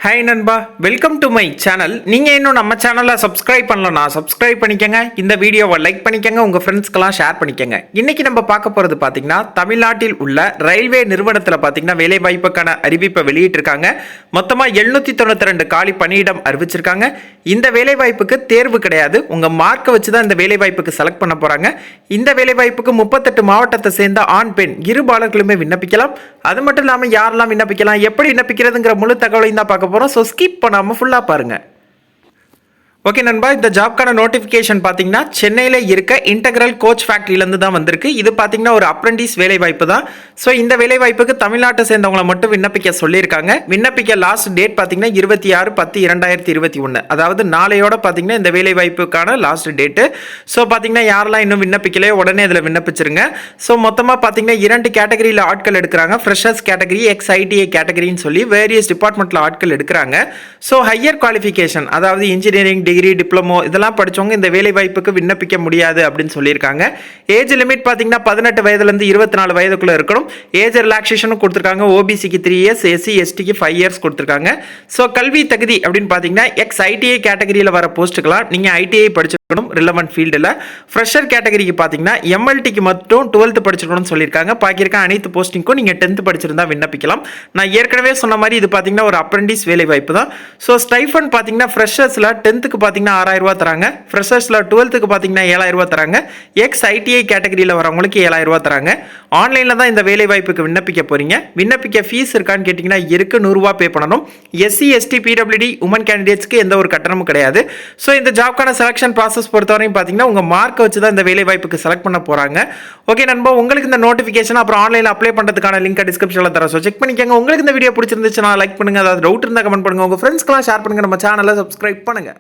Hi நண்பா, welcome to my channel. நீங்கள் இன்னும் நம்ம சேனலை சப்ஸ்கிரைப் பண்ணலன்னா சப்ஸ்கிரைப் பண்ணிக்கங்க. இந்த வீடியோவை லைக் பண்ணிக்கங்க, உங்கள் ஃப்ரெண்ட்ஸ்க்கெல்லாம் ஷேர் பண்ணிக்கங்க. இன்றைக்கி நம்ம பார்க்க போகிறது பார்த்தீங்கன்னா, தமிழ்நாட்டில் உள்ள ரயில்வே நிறுவனத்தில் பார்த்தீங்கன்னா வேலைவாய்ப்புக்கான அறிவிப்பை வெளியிட்டிருக்காங்க. மொத்தமாக 792 காலி பணியிடம் அறிவிச்சிருக்காங்க. இந்த வேலைவாய்ப்புக்கு தேர்வு கிடையாது, உங்கள் மார்க்கை வச்சு தான் இந்த வேலைவாய்ப்புக்கு செலக்ட் பண்ண போகிறாங்க. இந்த வேலைவாய்ப்புக்கு 38 மாவட்டத்தை சேர்ந்த ஆண் பெண் இருபாலர்களுமே விண்ணப்பிக்கலாம். அது மட்டும் இல்லாமல் யாரெல்லாம் விண்ணப்பிக்கலாம், எப்படி விண்ணப்பிக்கிறதுங்கிற முழு தகவலையும் தான் பார்க்க போகிறோம். ஸோ ஸ்கிப் பண்ணாமல் ஃபுல்லாக பாருங்கள். ஓகே நண்பா, இந்த ஜாப்க்கான நோட்டிஃபிகேஷன் பார்த்தீங்கன்னா சென்னையில் இருக்க இன்டெக்ரல் கோச் ஃபேக்ட்ரியிலேருந்து தான் வந்திருக்கு. இது பார்த்தீங்கன்னா ஒரு அப்ரெண்டிஸ் வேலைவாய்ப்பு தான். ஸோ இந்த வேலைவாய்ப்புக்கு தமிழ்நாட்டை சேர்ந்தவங்களை மட்டும் விண்ணப்பிக்க சொல்லியிருக்காங்க. விண்ணப்பிக்க லாஸ்ட் டேட் பார்த்தீங்கன்னா 26/10/2021, அதாவது நாளையோட பார்த்தீங்கன்னா இந்த வேலைவாய்ப்புக்கான லாஸ்ட் டேட்டு. ஸோ பார்த்தீங்கன்னா யாரெல்லாம் இன்னும் விண்ணப்பிக்கலையோ உடனே இதில் விண்ணப்பிச்சிருங்க. ஸோ மொத்தமாக பார்த்தீங்கன்னா 2 கேட்டகரியில் ஆட்கள் எடுக்கிறாங்க. ஃப்ரெஷர்ஸ் கேட்டகரி, ITI கேட்டகரின்னு சொல்லி வேரியஸ் டிபார்ட்மெண்ட்டில் ஆட்கள் எடுக்கிறாங்க. ஸோ ஹையர் குவாலிஃபிகேஷன், அதாவது இன்ஜினியரிங், டிகிரி, டிப்ளமோ இதெல்லாம் படிச்சவங்க இந்த வேலை வாய்ப்புக்கு விண்ணப்பிக்க முடியாது அப்படின்னு சொல்லியிருக்காங்க. ஏஜ் லிமிட் பார்த்தீங்கன்னா 18 வயதுலேருந்து 24 வயதுக்குள்ள இருக்கணும். ஏஜ் ரிலாக்ஸேஷனும் கொடுத்துருக்காங்க. ஓபிசிக்கு 3 இயர்ஸ், SC STக்கு 5 இயர்ஸ் கொடுத்துருக்காங்க. ஸோ கல்வி தகுதி அப்படின்னு பார்த்தீங்கன்னா ITI கேட்டகரியில் வர போஸ்ட்டுக்கெல்லாம் நீங்கள் ITI படிச்சிருக்கணும் ரிலவெண்ட் ஃபீல்டில். ஃப்ரெஷர் கேட்டகரிக்கு பார்த்தீங்கன்னா MLTக்கு மட்டும் 12th படிச்சிருக்கணும்னு சொல்லியிருக்காங்க. பாக்கியிருக்க அனைத்து போஸ்டிங்க்கும் நீங்கள் 10th படிச்சிருந்தா விண்ணப்பிக்கலாம். நான் ஏற்கனவே சொன்ன மாதிரி இது பார்த்தீங்கன்னா ஒரு அப்ரெண்டிஸ் வேலை வாய்ப்பு தான். ஸோ ஸ்டைஃபன் பார்த்தீங்கன்னா ஃப்ரெஷர்ஸில் 10th பார்த்தீங்கன்னா 6000 ரூபா தராங்க. ஃப்ரெஷர்ஸில் 12th பார்த்தீங்கன்னா 7000 ரூபா தராங்க. ITI கேட்டகரியில் வரவங்களுக்கு 7000 ரூபா தராங்க. ஆன்லைனில் தான் இந்த வேலை வாய்ப்புக்கு விண்ணப்பிக்க போறீங்க. விண்ணப்பிக்க ஃபீஸ் இருக்கான்னு கேட்டிங்கன்னா இருக்கு, 100 ரூபா பே பண்ணணும். SC ST PWD உமன் கேண்டிடேட்ஸ்க்கு எந்த ஒரு கட்டணமும் கிடையாது. ஸோ இந்த ஜாப்க்கான செலக்ஷன் ப்ராசஸ் பொறுத்தவரையும் பார்த்தீங்கன்னா உங்கள் மார்க்கை வச்சு தான் இந்த வேலை வாய்ப்புக்கு செலக்ட் பண்ண போகிறாங்க. ஓகே நண்பா, உங்களுக்கு இந்த நோட்டிஃபிகேஷன் அப்புறம் ஆன்லைனில் அப்ளை பண்ணுறதுக்கான லிங்க் டிஸ்கிரிப்ஷனில் தர. ஸோ செக் பண்ணிக்கோங்க. உங்களுக்கு இந்த வீடியோ பிடிச்சிருந்துச்சுன்னா லைக் பண்ணுங்கள், அதாவது டவுட் இருந்தால் கமெண்ட் பண்ணுங்கள், உங்கள் ஃப்ரெண்ட்ஸ்க்கெல்லாம் ஷேர் பண்ணுங்கள், நம்ம சேனலை சப்ஸ்கிரைப் பண்ணுங்கள்.